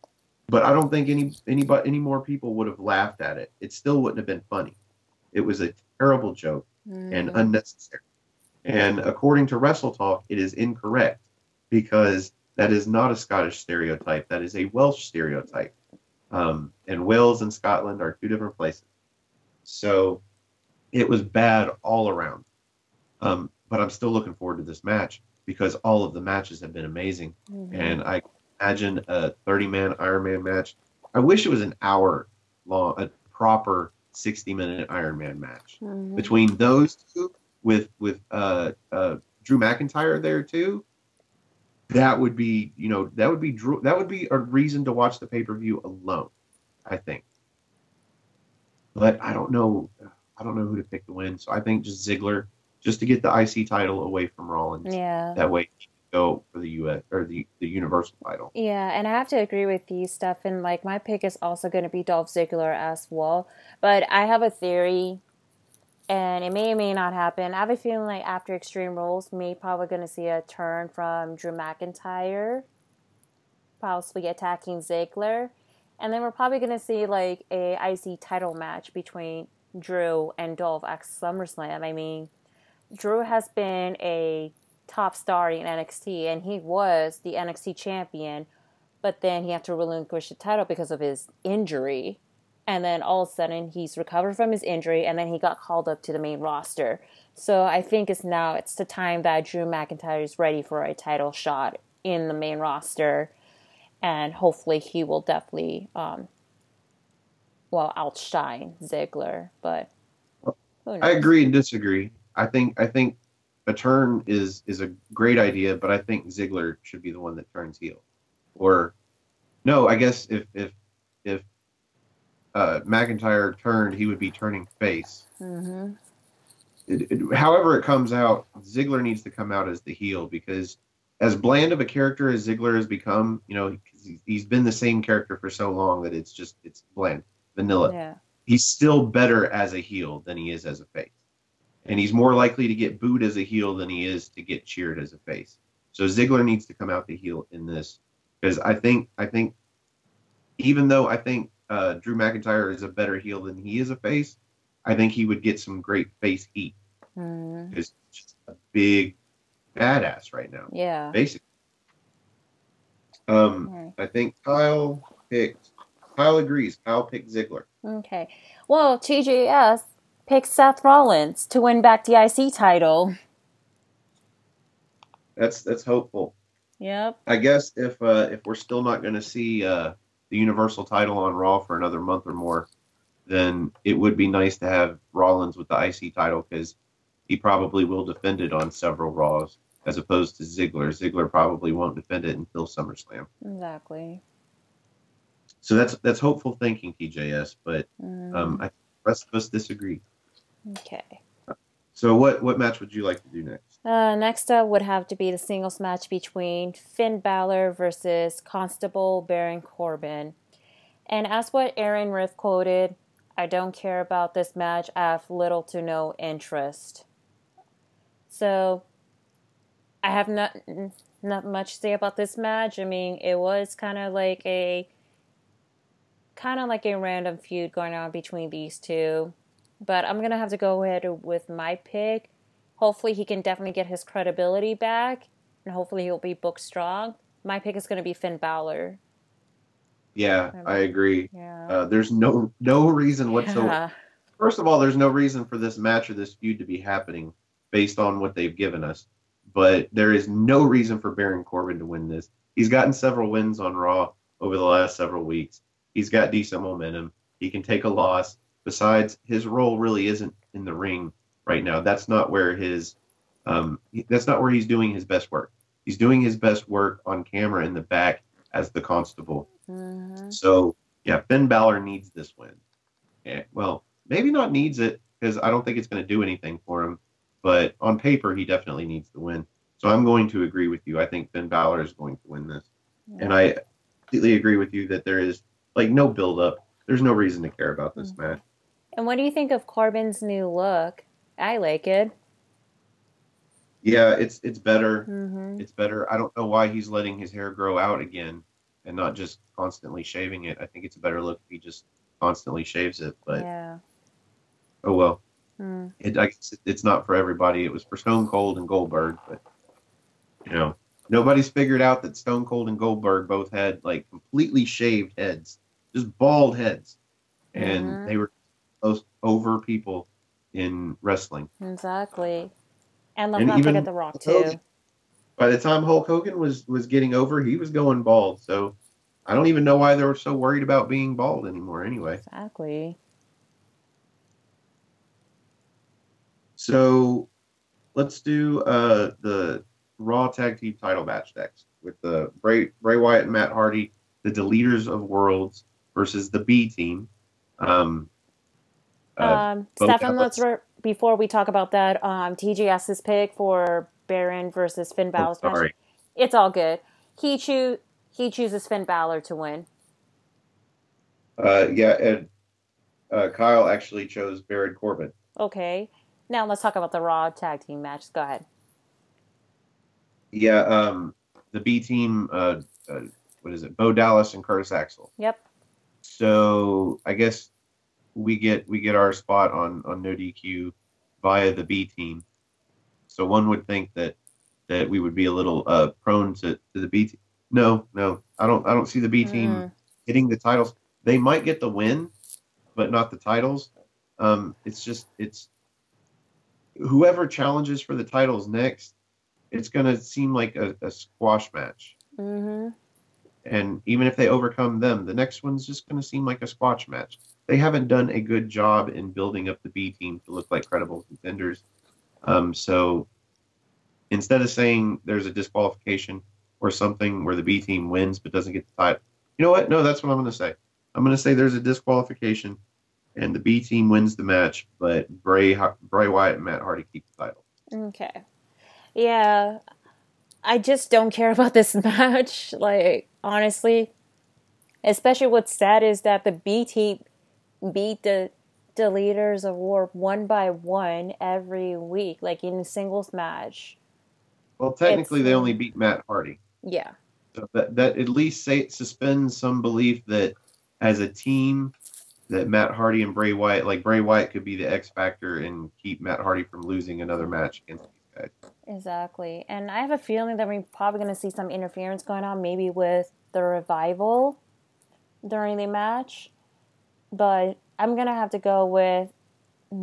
But I don't think any more people would have laughed at it. It still wouldn't have been funny. It was a terrible joke and unnecessary. And according to Wrestle Talk, it is incorrect, because that is not a Scottish stereotype. That is a Welsh stereotype. And Wales and Scotland are two different places. So it was bad all around. But I'm still looking forward to this match, because all of the matches have been amazing. And I imagine a 30-man Iron Man match. I wish it was an hour long, a proper 60-minute Iron Man match. Between those two, with Drew McIntyre there too, that would be a reason to watch the pay-per-view alone, I think. But I don't know who to pick to win. So I think just Ziggler, just to get the IC title away from Rollins. That way he can go for the US or the Universal title. Yeah, and I have to agree with you, Stefan. Like, my pick is also going to be Dolph Ziggler as well. But I have a theory, and it may or may not happen. I have a feeling like after Extreme Rules, we're probably going to see a turn from Drew McIntyre, possibly attacking Ziggler. And then we're probably going to see like a IC title match between Drew and Dolph at SummerSlam. I mean, Drew has been a top star in NXT, and he was the NXT champion, but then he had to relinquish the title because of his injury. And then all of a sudden, he's recovered from his injury, and then he got called up to the main roster. So I think it's the time that Drew McIntyre is ready for a title shot in the main roster. And hopefully he will definitely, outshine Ziggler. But who knows? I agree and disagree. I think a turn is a great idea, but I think Ziggler should be the one that turns heel. Or no, I guess if McIntyre turned, he would be turning face. However it comes out, Ziggler needs to come out as the heel, because as bland of a character as Ziggler has become, he's been the same character for so long that it's bland, vanilla. Yeah. He's still better as a heel than he is as a face. And he's more likely to get booed as a heel than he is to get cheered as a face. So Ziggler needs to come out the heel in this, because I think even though I think Drew McIntyre is a better heel than he is a face, I think he would get some great face heat. Because he's just a big badass right now. Yeah. Basically. I think Kyle agrees. Kyle picked Ziggler. Okay. Well, TJS, pick Seth Rollins to win back the IC title. That's hopeful. Yep. I guess if we're still not going to see the Universal title on Raw for another month or more, then it would be nice to have Rollins with the IC title because he probably will defend it on several Raws as opposed to Ziggler. Ziggler probably won't defend it until SummerSlam. Exactly. So that's hopeful thinking, TJS, but I think the rest of us disagree. Okay. So what match would you like to do next? Next up would have to be the singles match between Finn Balor versus Constable Baron Corbin. And as what Aaron Riff quoted, I don't care about this match. I have little to no interest. So I have not much to say about this match. I mean, it was kind of like a random feud going on between these two. But I'm going to have to go ahead with my pick. Hopefully he can definitely get his credibility back. And hopefully he'll be booked strong. My pick is going to be Finn Balor. Yeah, I agree. Yeah. There's no reason whatsoever. Yeah. First of all, there's no reason for this match or this feud to be happening based on what they've given us. But there is no reason for Baron Corbin to win this. He's gotten several wins on Raw over the last several weeks. He's got decent momentum. He can take a loss. Besides, his role really isn't in the ring right now. That's not where he's doing his best work. He's doing his best work on camera in the back as the Constable. Mm-hmm. So, yeah, Finn Balor needs this win. Yeah, well, maybe not needs it because I don't think it's going to do anything for him. But on paper, he definitely needs to win. So I'm going to agree with you. I think Finn Balor is going to win this. Yeah. And I completely agree with you that there is no build-up. There's no reason to care about this match. And what do you think of Corbin's new look? I like it. Yeah, it's better. Mm-hmm. It's better. I don't know why he's letting his hair grow out again and not just constantly shaving it. I think it's a better look if he just constantly shaves it. But yeah. Oh well. I guess it's not for everybody. It was for Stone Cold and Goldberg, but nobody's figured out that Stone Cold and Goldberg both had like completely shaved heads, just bald heads, and they were most over people in wrestling. Exactly. And let's not forget The Rock too. By the time Hulk Hogan was getting over, he was going bald. So I don't even know why they were so worried about being bald anymore. Anyway. Exactly. So let's do the Raw Tag Team title match next with the Bray Wyatt and Matt Hardy, the Deleters of Worlds versus the B Team. Stefan, before we talk about that, TJS's pick for Baron versus Finn Balor's match. It's all good. He chooses Finn Balor to win. And Kyle actually chose Baron Corbin. Okay. Now let's talk about the Raw tag team match. Go ahead. Yeah, the B team, what is it? Bo Dallas and Curtis Axel. Yep. So I guess we get our spot on no DQ via the B team. So one would think that we would be a little prone to the B team. No, I don't see the B team hitting the titles. They might get the win, but not the titles. It's whoever challenges for the titles next, it's going to seem like a squash match. Mm-hmm. And even if they overcome them, the next one's just going to seem like a squash match. They haven't done a good job in building up the B team to look like credible contenders. So instead of saying there's a disqualification or something where the B team wins but doesn't get the title, you know what? No, that's what I'm going to say. I'm going to say there's a disqualification and the B team wins the match, but Bray Wyatt and Matt Hardy keep the title. Okay. Yeah. I just don't care about this match. Like, honestly, especially what's sad is that the B team beat the Leaders of War one by one every week, like in a singles match. Well, technically, they only beat Matt Hardy. Yeah. So that at least suspends some belief that as a team, that Matt Hardy and Bray Wyatt could be the X factor and keep Matt Hardy from losing another match against these guys. Exactly. And I have a feeling that we're probably going to see some interference going on, maybe with the Revival during the match. But I'm going to have to go with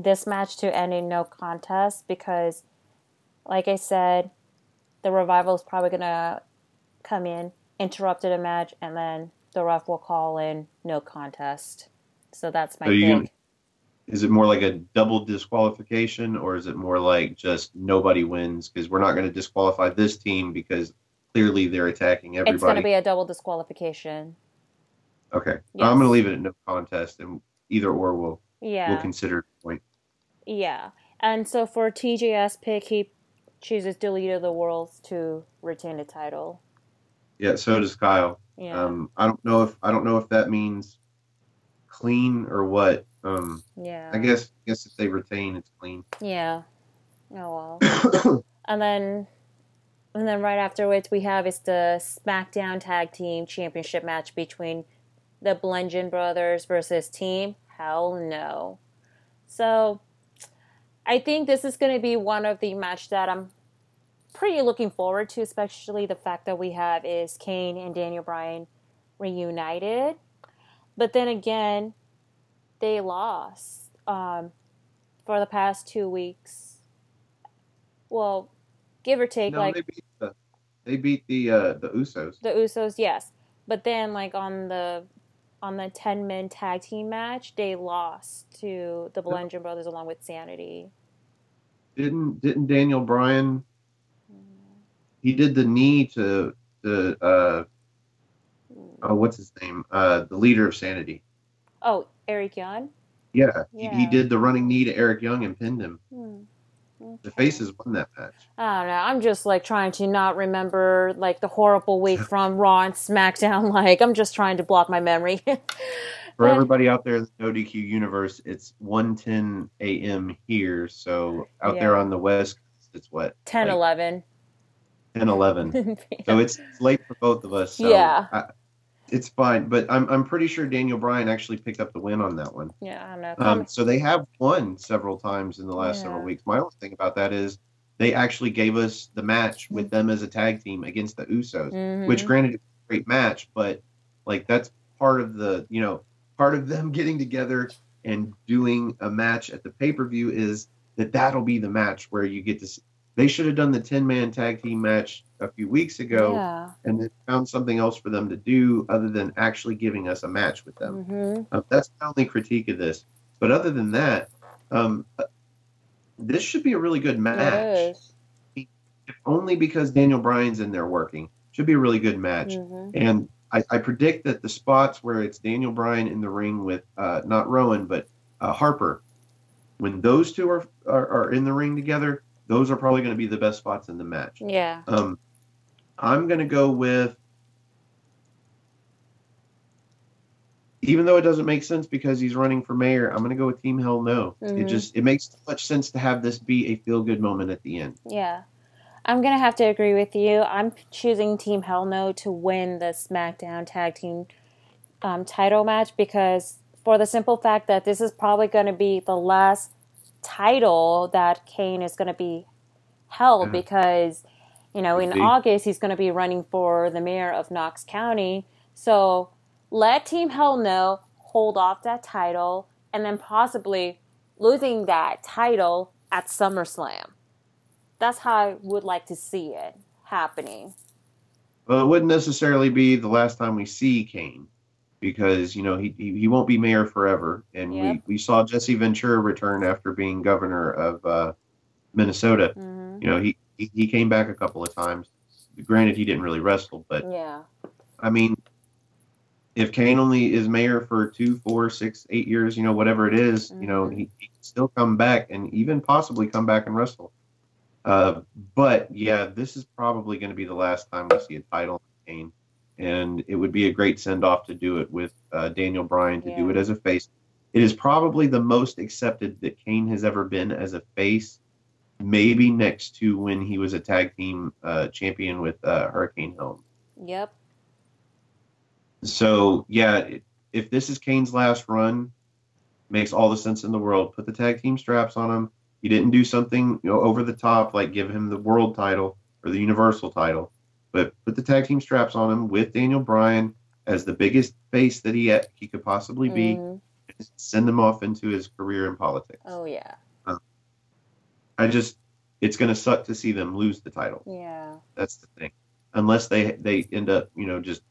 this match to end in no contest because, like I said, the Revival is probably going to come in, interrupted a match, and then the ref will call in no contest. So that's my pick. Is it more like a double disqualification, or is it more like just nobody wins because we're not going to disqualify this team because clearly they're attacking everybody? It's going to be a double disqualification. Okay. Yes. I'm going to leave it at no contest, and either or we'll consider a point. Yeah. And so for TJ's pick, he chooses Delete of the Worlds to retain the title. Yeah, so does Kyle. Yeah. I don't know if that means clean or what. Yeah. I guess if they retain, it's clean. Yeah. Oh well. and then right afterwards we have is the SmackDown Tag Team Championship match between the Bludgeon Brothers versus Team Hell No. So I think this is going to be one of the matches that I'm pretty looking forward to, especially the fact that we have is Kane and Daniel Bryan reunited. But then again, they lost for the past 2 weeks. Well, give or take, they beat the Usos. The Usos, yes. But then, like on the 10-man tag team match, they lost to the Bludgeon Brothers along with Sanity. Didn't Daniel Bryan? He did the knee to what's his name? The leader of Sanity. Oh, Eric Young? Yeah. He did the running knee to Eric Young and pinned him. Okay. The Faces won that match. I don't know. I'm just like trying to not remember like the horrible week from Raw and SmackDown. Like I'm just trying to block my memory. For everybody out there in the ODQ universe, it's 1:10 a.m. here. So out there on the West Coast, it's what? 10:11. 10:11. So it's late for both of us. So it's fine, but I'm pretty sure Daniel Bryan actually picked up the win on that one. Yeah, I don't know. So they have won several times in the last several weeks. My only thing about that is they actually gave us the match with them as a tag team against the Usos, which granted it's a great match, but like that's part of them getting together and doing a match at the pay-per-view is that'll be the match where you get to see. They should have done the 10-man tag team match a few weeks ago and then found something else for them to do other than actually giving us a match with them. That's my only critique of this. But other than that, this should be a really good match. If only because Daniel Bryan's in there working. Should be a really good match. And I predict that the spots where it's Daniel Bryan in the ring with not Rowan, but Harper, when those two are in the ring together, those are probably going to be the best spots in the match. Yeah. I'm going to go with, even though it doesn't make sense because he's running for mayor, I'm going to go with Team Hell No. It makes too much sense to have this be a feel-good moment at the end. Yeah. I'm going to have to agree with you. I'm choosing Team Hell No to win the SmackDown Tag Team title match because for the simple fact that this is probably going to be the last title that Kane is going to be held because, in August he's going to be running for the mayor of Knox County. So let Team Hell No hold off that title and then possibly losing that title at SummerSlam. That's how I would like to see it happening. Well, it wouldn't necessarily be the last time we see Kane. Because, he won't be mayor forever. And we saw Jesse Ventura return after being governor of Minnesota. He came back a couple of times. Granted, he didn't really wrestle. But, I mean, if Kane only is mayor for 2, 4, 6, 8 years, whatever it is, he can still come back and even possibly come back and wrestle. But, this is probably going to be the last time we see a title of Kane. And it would be a great send-off to do it with Daniel Bryan, to do it as a face. It is probably the most accepted that Kane has ever been as a face, maybe next to when he was a tag team champion with Hurricane Helm. Yep. So, if this is Kane's last run, makes all the sense in the world. Put the tag team straps on him. He didn't do something over the top, like give him the world title or the universal title. But put the tag team straps on him with Daniel Bryan as the biggest face that he could possibly be. send him off into his career in politics. Oh yeah. It's going to suck to see them lose the title. Yeah. That's the thing. Unless they end up, just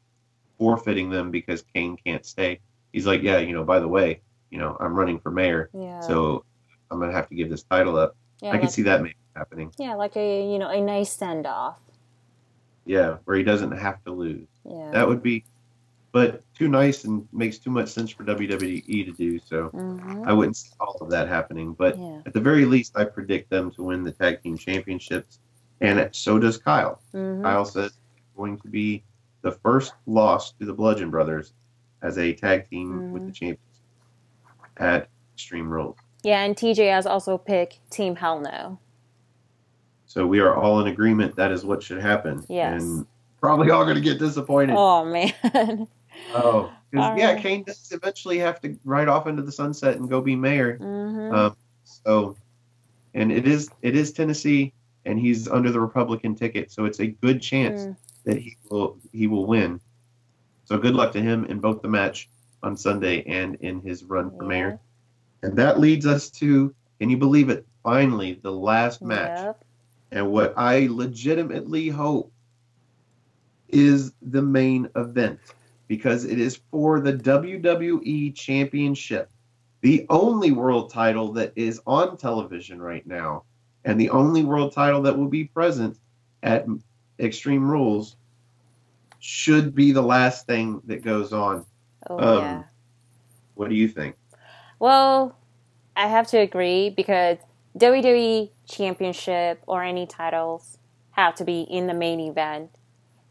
forfeiting them because Kane can't stay. He's like, yeah, by the way, I'm running for mayor. Yeah. So I'm going to have to give this title up. Yeah, I can see that maybe happening. Yeah, like a nice send off. Yeah, where he doesn't have to lose. Yeah. That would be, but too nice and makes too much sense for WWE to do. So I wouldn't see all of that happening. But at the very least, I predict them to win the tag team championships. And so does Kyle. Kyle says it's going to be the first loss to the Bludgeon Brothers as a tag team with the champions at Extreme Rules. Yeah, and TJ has also picked Team Hell No. So we are all in agreement that is what should happen. Yes. And probably all going to get disappointed. Oh, man. Oh, because Kane does eventually have to ride off into the sunset and go be mayor. And it is Tennessee, and he's under the Republican ticket, so it's a good chance that he will win. So good luck to him in both the match on Sunday and in his run for mayor. And that leads us to, can you believe it? Finally, the last match. Yep. And what I legitimately hope is the main event, because it is for the WWE Championship, the only world title that is on television right now, and the only world title that will be present at Extreme Rules. Should be the last thing that goes on. Yeah. What do you think? Well, I have to agree, because WWE Championship or any titles have to be in the main event.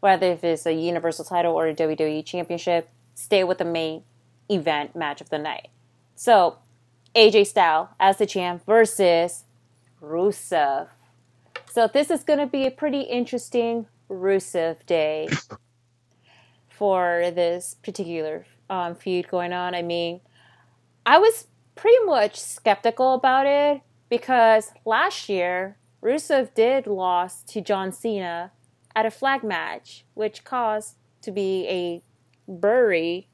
Whether if it's a Universal title or a WWE Championship, stay with the main event match of the night. So, AJ Styles as the champ versus Rusev. So this is going to be a pretty interesting Rusev day for this particular feud going on. I mean, I was pretty much skeptical about it because last year, Rusev did lose to John Cena at a flag match, which caused to be a bury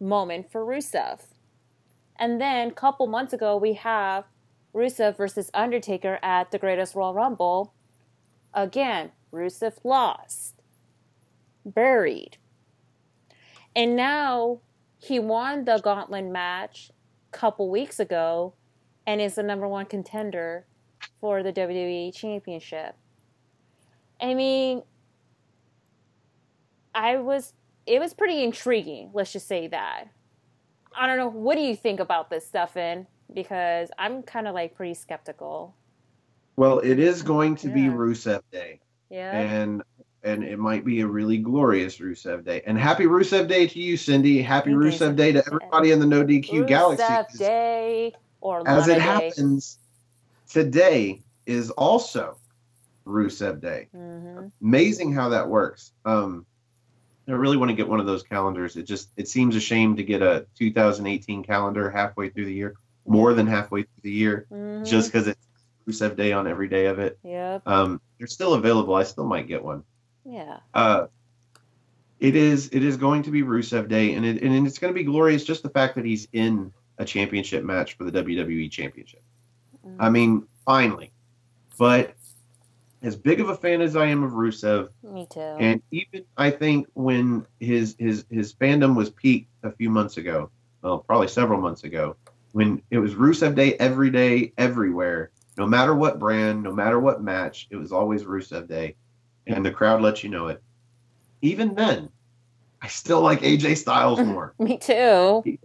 moment for Rusev. And then a couple months ago, we have Rusev versus Undertaker at the Greatest Royal Rumble. Again, Rusev lost. Buried. And now he won the gauntlet match a couple weeks ago and is the number one contender for the WWE Championship. I mean, it was pretty intriguing, let's just say that. I don't know, what do you think about this, Stefan? Because I'm kind of like pretty skeptical. Well, it is going to be Rusev Day. Yeah. And it might be a really glorious Rusev Day. And happy Rusev Day to you, Cindy. Happy Rusev Day to everybody in the No DQ Rusev Galaxy. Rusev Day or as it Day. happens, today is also Rusev Day. Mm-hmm. Amazing how that works. I really want to get one of those calendars. It seems a shame to get a 2018 calendar halfway through the year, more than halfway through the year, just because it's Rusev Day on every day of it. Yep. They're still available. I still might get one. Yeah. It is going to be Rusev Day, and it's going to be glorious. Just the fact that he's in a championship match for the WWE Championship. Mm-hmm. I mean, finally. But as big of a fan as I am of Rusev, me too. And even I think when his fandom was peaked a few months ago, well, probably several months ago, when it was Rusev Day every day, everywhere, no matter what brand, no matter what match, it was always Rusev Day, and the crowd let you know it. Even then, I still like AJ Styles more. Me too.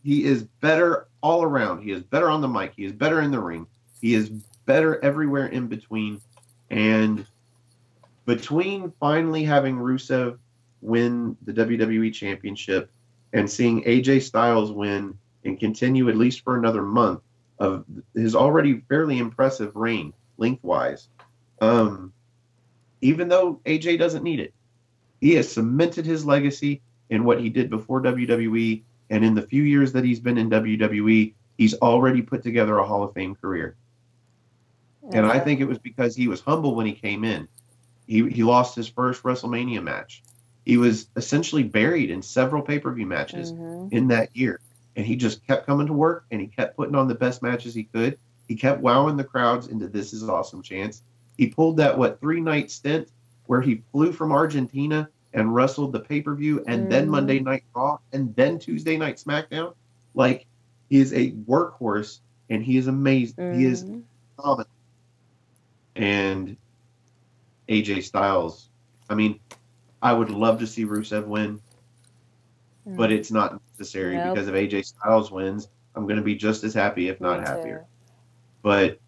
He is better all around. He is better on the mic. He is better in the ring. He is better everywhere in between. And between finally having Rusev win the WWE Championship and seeing AJ Styles win and continue at least for another month of his already fairly impressive reign lengthwise, even though AJ doesn't need it, he has cemented his legacy in what he did before WWE, and in the few years that he's been in WWE, he's already put together a Hall of Fame career. And I think it was because he was humble when he came in. He lost his first WrestleMania match. He was essentially buried in several pay-per-view matches in that year. and he just kept coming to work, and he kept putting on the best matches he could. He kept wowing the crowds into "This is awesome" chants. He pulled that 3-night stint where he flew from Argentina and wrestled the pay-per-view, and then Monday Night Raw, and then Tuesday Night SmackDown. Like, he is a workhorse, and he is amazing. He is dominant. And AJ Styles, I mean, I would love to see Rusev win, but it's not necessary because if AJ Styles wins, I'm going to be just as happy, if not happier. But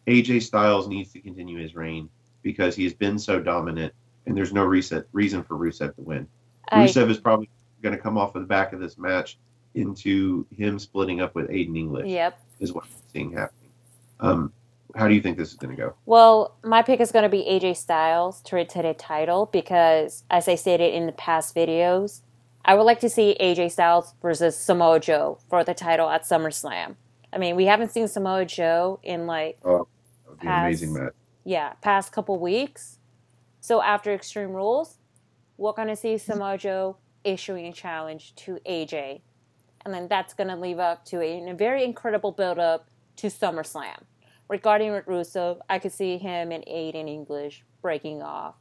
AJ Styles needs to continue his reign because he has been so dominant, and there's no reason for Rusev to win. Rusev is probably going to come off of the back of this match into him splitting up with Aiden English. Yep. Is what I'm seeing happening. How do you think this is going to go? Well, my pick is going to be AJ Styles to retain the title because, as I stated in the past videos, I would like to see AJ Styles versus Samoa Joe for the title at SummerSlam. I mean, we haven't seen Samoa Joe in that would be an amazing match. Yeah, past couple weeks. So after Extreme Rules, we're going to see Samoa Joe issuing a challenge to AJ. And then that's going to lead up to a very incredible build-up to SummerSlam. Regarding with Rusev, I could see him and Aiden English breaking off.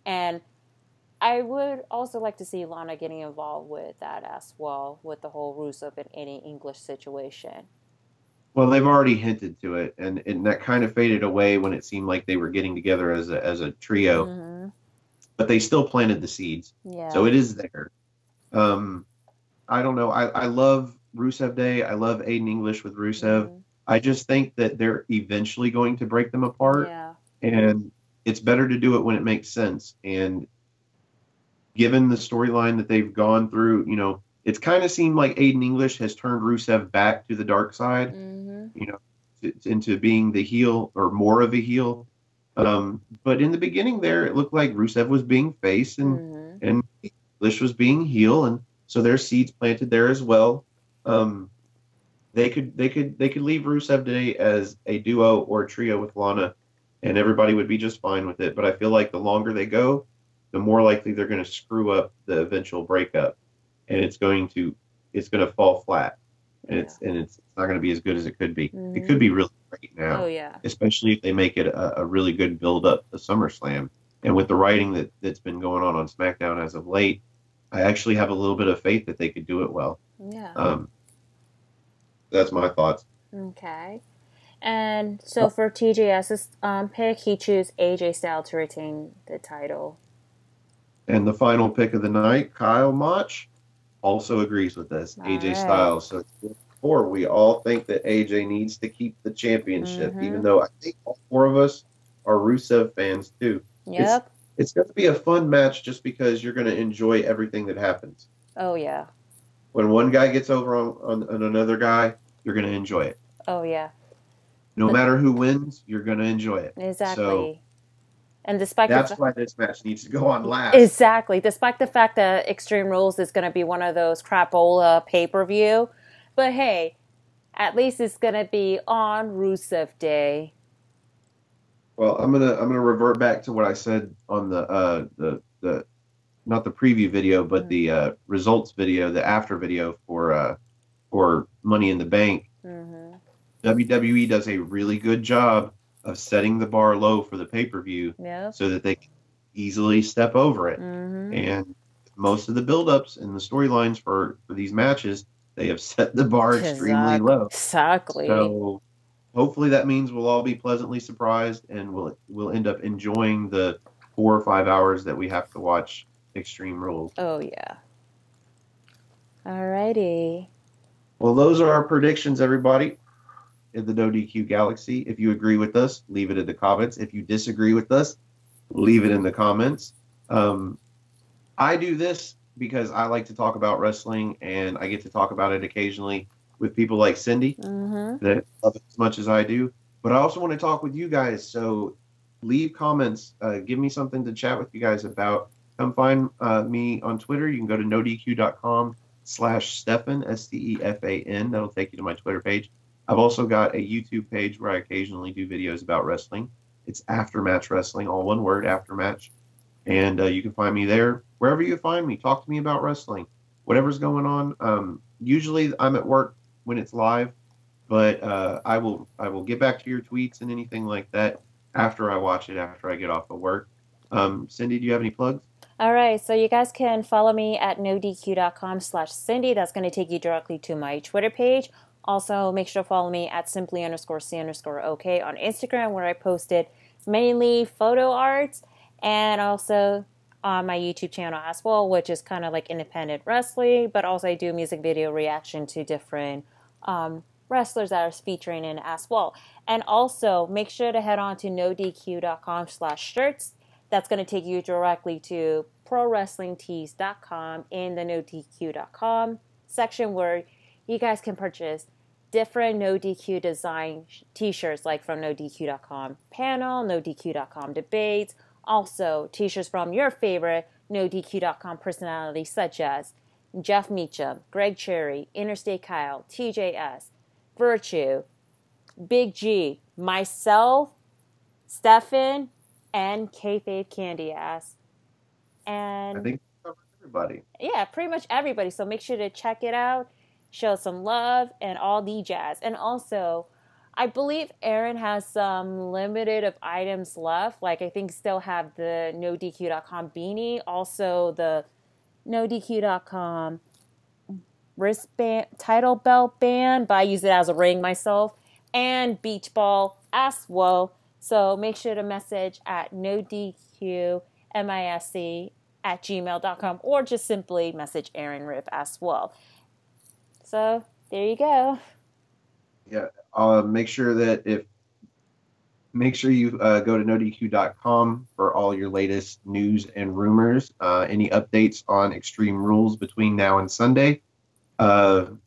And I would also like to see Lana getting involved with that as well, with the whole Rusev and Aiden English situation. Well, they've already hinted to it, and that kind of faded away when it seemed like they were getting together as a trio. Mm-hmm. But they still planted the seeds. Yeah. So it is there. I don't know. I love Rusev Day. I love Aiden English with Rusev. Mm-hmm. I just think that they're eventually going to break them apart. Yeah. And it's better to do it when it makes sense. And given the storyline that they've gone through, it's kind of seemed like Aiden English has turned Rusev back to the dark side, into being the heel or more of a heel. But in the beginning there, it looked like Rusev was being face and English was being heel. And so there's seeds planted there as well. They could leave Rusev Day as a duo or a trio with Lana, and everybody would be just fine with it. But I feel like the longer they go, the more likely they're going to screw up the eventual breakup, and it's going to fall flat, and it's not going to be as good as it could be. Mm-hmm. It could be really great now, especially if they make it a really good build up to SummerSlam. And with the writing that's been going on SmackDown as of late, I actually have a little bit of faith that they could do it well. Yeah. That's my thoughts. Okay. And so for TJS's pick, he chose AJ Styles to retain the title. And the final pick of the night, Kyle Mach, also agrees with this. AJ Styles. So before, we all think that AJ needs to keep the championship, even though I think all four of us are Rusev fans too. Yep. It's going to be a fun match just because you're going to enjoy everything that happens. Oh, yeah. When one guy gets over on another guy, you're going to enjoy it. Oh, yeah. No matter who wins, you're going to enjoy it. Exactly. So, and despite that's why this match needs to go on last. Exactly. Despite the fact that Extreme Rules is going to be one of those crapola pay-per-view. But hey, at least it's going to be on Rusev Day. Well, I'm gonna revert back to what I said on the not the preview video, but the results video, the after video for Money in the Bank. Mm-hmm. WWE does a really good job of setting the bar low for the pay-per-view, so that they can easily step over it. Mm-hmm. And most of the build-ups and the storylines for these matches, they have set the bar extremely low. Exactly. So hopefully that means we'll all be pleasantly surprised, and we'll end up enjoying the 4 or 5 hours that we have to watch Extreme Rules. Oh, yeah. Alrighty. Well, those are our predictions, everybody, in the No DQ Galaxy. If you agree with us, leave it in the comments. If you disagree with us, leave it in the comments. I do this because I like to talk about wrestling, and I get to talk about it occasionally with people like Cindy that love it as much as I do. But I also want to talk with you guys. So leave comments. Give me something to chat with you guys about. Come find me on Twitter. You can go to nodq.com/Stefan, Stefan. That'll take you to my Twitter page. I've also got a YouTube page where I occasionally do videos about wrestling. It's Aftermatch Wrestling, all one word, Aftermatch. And you can find me there. Wherever you find me, talk to me about wrestling. Whatever's going on, Usually I'm at work when it's live, but I will get back to your tweets and anything like that after I watch it, after I get off of work. Cindy, do you have any plugs? All right, so you guys can follow me at nodq.com/Cindy. That's going to take you directly to my Twitter page. Also, make sure to follow me at simply_C_OK on Instagram, where I posted mainly photo arts, and also on my YouTube channel as well, which is kind of like independent wrestling, but also I do music video reaction to different wrestlers that are featuring in as well. And also, make sure to head on to nodq.com/shirts. That's going to take you directly to prowrestlingtees.com in the nodq.com section, where you guys can purchase different No DQ design t-shirts, like from nodq.com panel, nodq.com debates, also t-shirts from your favorite nodq.com personalities such as Jeff Meacham, Greg Cherry, Interstate Kyle, TJS, Virtue, Big G, myself, Stefan, and Kayfabe Candy Ass. And I think everybody. Yeah, pretty much everybody. So make sure to check it out, show some love, and all the jazz. And also, I believe Aaron has some limited of items left. Like, I think still have the NoDQ.com beanie, also the NoDQ.com wristband, title belt band, but I use it as a ring myself, and beach ball as well. So make sure to message at nodqmisc@gmail.com, or just simply message Aaron Riff as well. So there you go. Yeah. Make sure you go to nodq.com for all your latest news and rumors. Any updates on Extreme Rules between now and Sunday. Other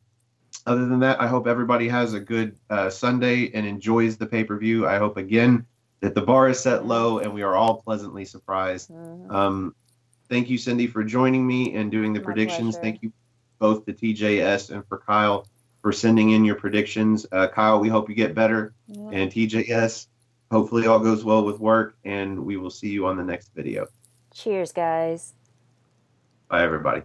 than that, I hope everybody has a good Sunday and enjoys the pay-per-view. I hope, again, that the bar is set low and we are all pleasantly surprised. Mm-hmm. Thank you, Cindy, for joining me and doing the predictions. Pleasure. Thank you both to TJS and for Kyle for sending in your predictions. Kyle, we hope you get better. Yeah. And TJS, hopefully all goes well with work, and we will see you on the next video. Cheers, guys. Bye, everybody.